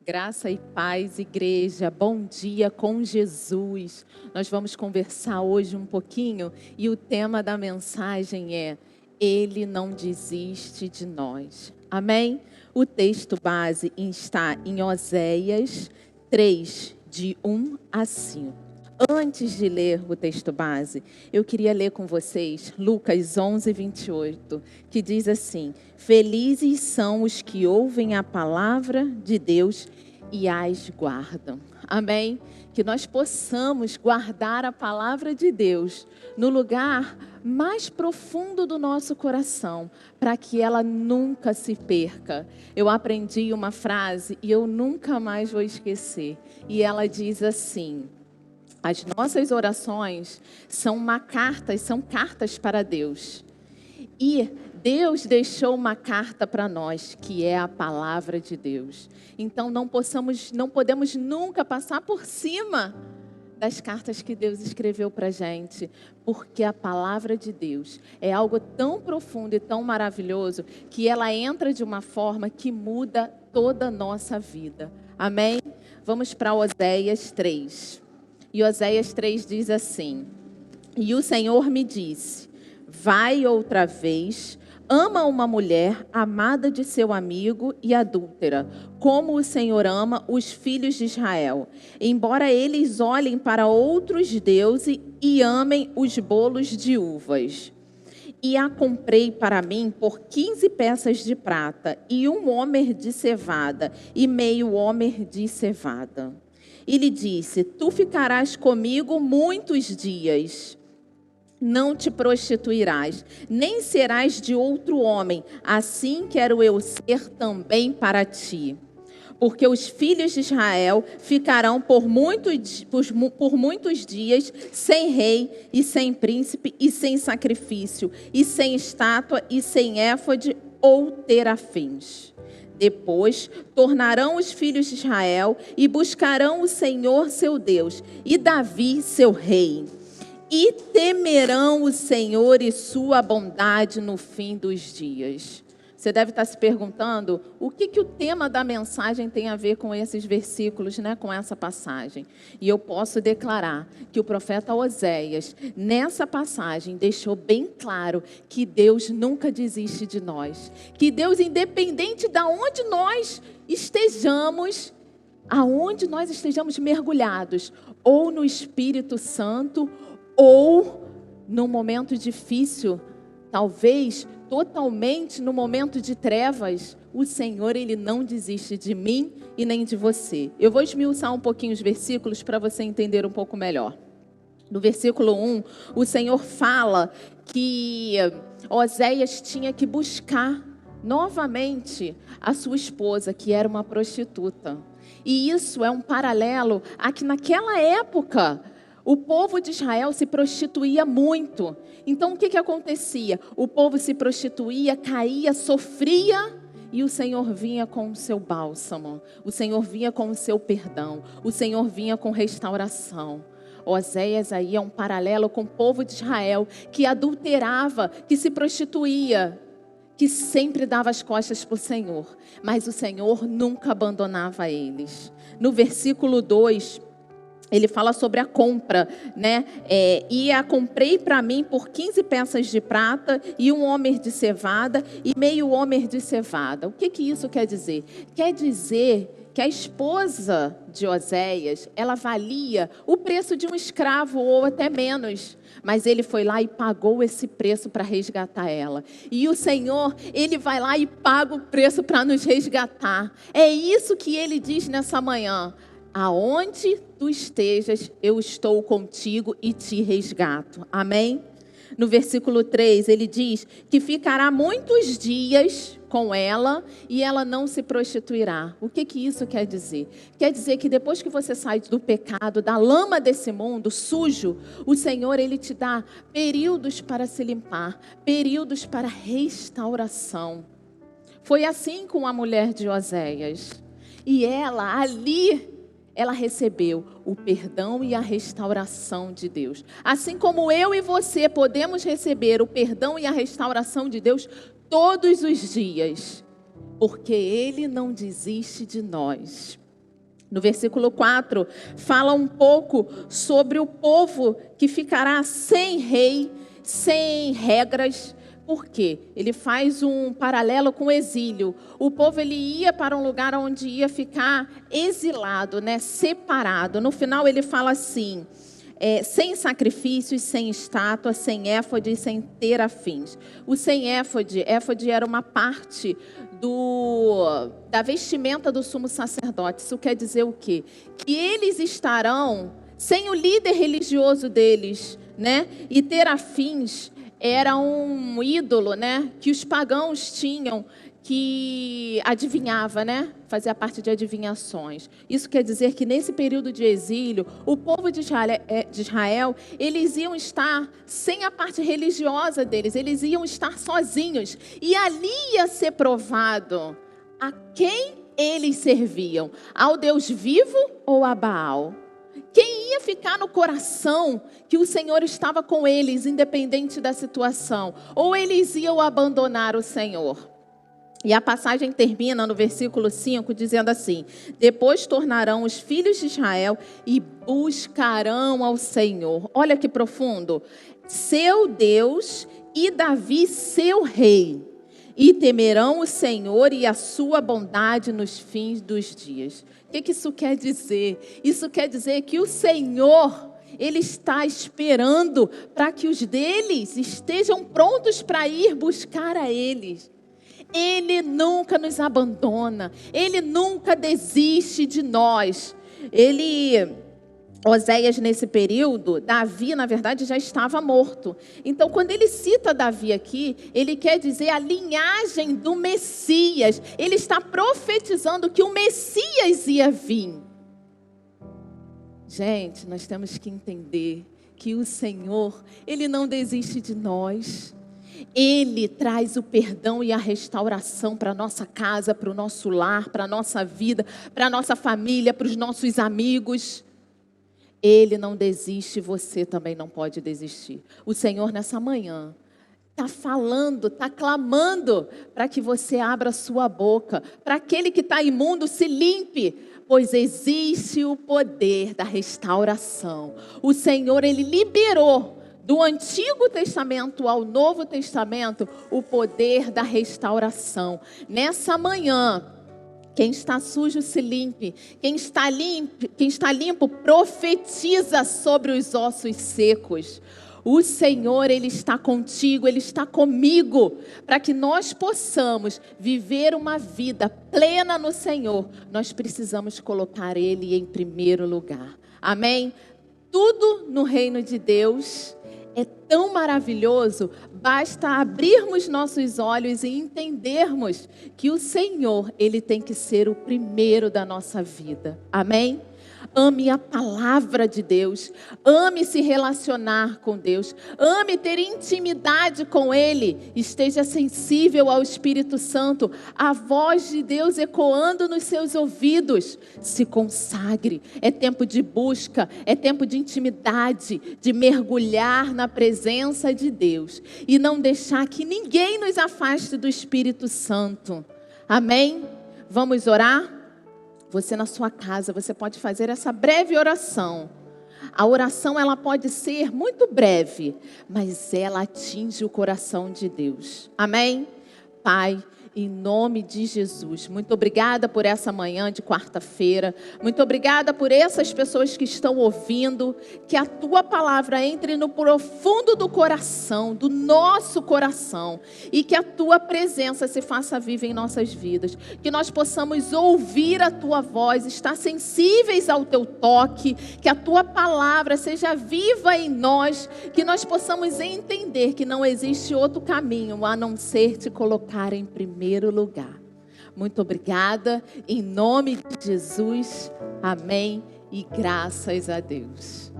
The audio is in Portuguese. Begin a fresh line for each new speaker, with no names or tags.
Graça e paz, igreja. Bom dia com Jesus. Nós vamos conversar hoje um pouquinho e o tema da mensagem é: Ele não desiste de nós. Amém? O texto base está em Oséias 3, de 1 a 5. Antes de ler o texto base, eu queria ler com vocês Lucas 11, 28, que diz assim: Felizes são os que ouvem a palavra de Deus e as guardam. Amém? Que nós possamos guardar a palavra de Deus no lugar mais profundo do nosso coração, para que ela nunca se perca. Eu aprendi uma frase e eu nunca mais vou esquecer. E ela diz assim: as nossas orações são cartas para Deus. E Deus deixou uma carta para nós, que é a palavra de Deus. Então não podemos nunca passar por cima das cartas que Deus escreveu para a gente, porque a palavra de Deus é algo tão profundo e tão maravilhoso, que ela entra de uma forma que muda toda a nossa vida. Amém? Vamos para Oséias 3. E Oséias 3 diz assim: E o Senhor me disse, vai outra vez, ama uma mulher amada de seu amigo e adúltera, como o Senhor ama os filhos de Israel, embora eles olhem para outros deuses e amem os bolos de uvas. E a comprei para mim por 15 peças de prata, e 1 homer de cevada, e meio homer de cevada. E lhe disse, tu ficarás comigo muitos dias, não te prostituirás, nem serás de outro homem, assim quero eu ser também para ti. Porque os filhos de Israel ficarão por muitos dias sem rei, e sem príncipe, e sem sacrifício, e sem estátua, e sem éfode ou terafins. Depois tornarão os filhos de Israel e buscarão o Senhor seu Deus e Davi seu rei. E temerão o Senhor e sua bondade no fim dos dias. Você deve estar se perguntando o que o tema da mensagem tem a ver com esses versículos, né, com essa passagem. E eu posso declarar que o profeta Oséias, nessa passagem, deixou bem claro que Deus nunca desiste de nós. Que Deus, independente de onde nós estejamos, aonde nós estejamos mergulhados, ou no Espírito Santo, ou num momento difícil, talvez totalmente no momento de trevas, o Senhor, Ele não desiste de mim e nem de você. Eu vou esmiuçar um pouquinho os versículos para você entender um pouco melhor. No versículo 1, o Senhor fala que Oséias tinha que buscar novamente a sua esposa, que era uma prostituta. E isso é um paralelo a que naquela época o povo de Israel se prostituía muito. Então o que acontecia? O povo se prostituía, caía, sofria, e o Senhor vinha com o seu bálsamo. O Senhor vinha com o seu perdão. O Senhor vinha com restauração. Oséias aí é um paralelo com o povo de Israel, que adulterava, que se prostituía, que sempre dava as costas para o Senhor. Mas o Senhor nunca abandonava eles. No versículo 2... ele fala sobre a compra, né? E a comprei para mim por 15 peças de prata e 1 homer de cevada e meio homer de cevada. O que isso quer dizer? Quer dizer que a esposa de Oséias, ela valia o preço de um escravo ou até menos. Mas ele foi lá e pagou esse preço para resgatar ela. E o Senhor, Ele vai lá e paga o preço para nos resgatar. É isso que Ele diz nessa manhã. Aonde tu estejas, eu estou contigo e te resgato. Amém? No versículo 3, ele diz que ficará muitos dias com ela e ela não se prostituirá. O que isso quer dizer? Quer dizer que depois que você sai do pecado, da lama desse mundo sujo, o Senhor, Ele te dá períodos para se limpar, períodos para restauração. Foi assim com a mulher de Oséias. E ela ali, ela recebeu o perdão e a restauração de Deus. Assim como eu e você podemos receber o perdão e a restauração de Deus todos os dias. Porque Ele não desiste de nós. No versículo 4, fala um pouco sobre o povo que ficará sem rei, sem regras. Por quê? Ele faz um paralelo com o exílio. O povo ele ia para um lugar onde ia ficar exilado, né? Separado. No final ele fala assim, sem sacrifícios, sem estátua, sem éfode e sem terafins. O sem éfode era uma parte da vestimenta do sumo sacerdote. Isso quer dizer o quê? Que eles estarão sem o líder religioso deles, né? E terafins era um ídolo, né? Que os pagãos tinham, que adivinhava, né? Fazia parte de adivinhações. Isso quer dizer que nesse período de exílio, o povo de Israel, eles iam estar sem a parte religiosa deles, eles iam estar sozinhos. E ali ia ser provado a quem eles serviam, ao Deus vivo ou a Baal. Quem ia ficar no coração que o Senhor estava com eles, independente da situação, ou eles iam abandonar o Senhor. E a passagem termina no versículo 5, dizendo assim: depois tornarão os filhos de Israel e buscarão ao Senhor. Olha que profundo. Seu Deus e Davi, seu rei. E temerão o Senhor e a sua bondade nos fins dos dias. O que isso quer dizer? Isso quer dizer que o Senhor, Ele está esperando para que os deles estejam prontos para ir buscar a eles. Ele nunca nos abandona, Ele nunca desiste de nós. Oséias, nesse período, Davi, na verdade, já estava morto. Então, quando ele cita Davi aqui, ele quer dizer a linhagem do Messias. Ele está profetizando que o Messias ia vir. Gente, nós temos que entender que o Senhor, Ele não desiste de nós. Ele traz o perdão e a restauração para a nossa casa, para o nosso lar, para a nossa vida, para a nossa família, para os nossos amigos. Ele não desiste, você também não pode desistir. O Senhor nessa manhã está falando, está clamando para que você abra sua boca, para aquele que está imundo se limpe, pois existe o poder da restauração. O Senhor, Ele liberou do Antigo Testamento ao Novo Testamento o poder da restauração. Nessa manhã, quem está sujo se limpe. Quem está limpo profetiza sobre os ossos secos. O Senhor, Ele está contigo, Ele está comigo, para que nós possamos viver uma vida plena no Senhor. Nós precisamos colocar Ele em primeiro lugar. Amém? Tudo no reino de Deus é tão maravilhoso, basta abrirmos nossos olhos e entendermos que o Senhor, Ele tem que ser o primeiro da nossa vida. Amém? Ame a palavra de Deus, ame se relacionar com Deus, ame ter intimidade com Ele, esteja sensível ao Espírito Santo, a voz de Deus ecoando nos seus ouvidos. Se consagre, é tempo de busca, é tempo de intimidade, de mergulhar na presença de Deus e não deixar que ninguém nos afaste do Espírito Santo. Amém? Vamos orar? Você na sua casa, você pode fazer essa breve oração. A oração, ela pode ser muito breve, mas ela atinge o coração de Deus. Amém? Pai, em nome de Jesus, muito obrigada por essa manhã de quarta-feira. Muito obrigada por essas pessoas que estão ouvindo. Que a Tua palavra entre no profundo do coração, do nosso coração. E que a Tua presença se faça viva em nossas vidas. Que nós possamos ouvir a Tua voz, estar sensíveis ao Teu toque. Que a Tua palavra seja viva em nós. Que nós possamos entender que não existe outro caminho a não ser Te colocar em primeiro lugar. Muito obrigada, em nome de Jesus, amém e graças a Deus.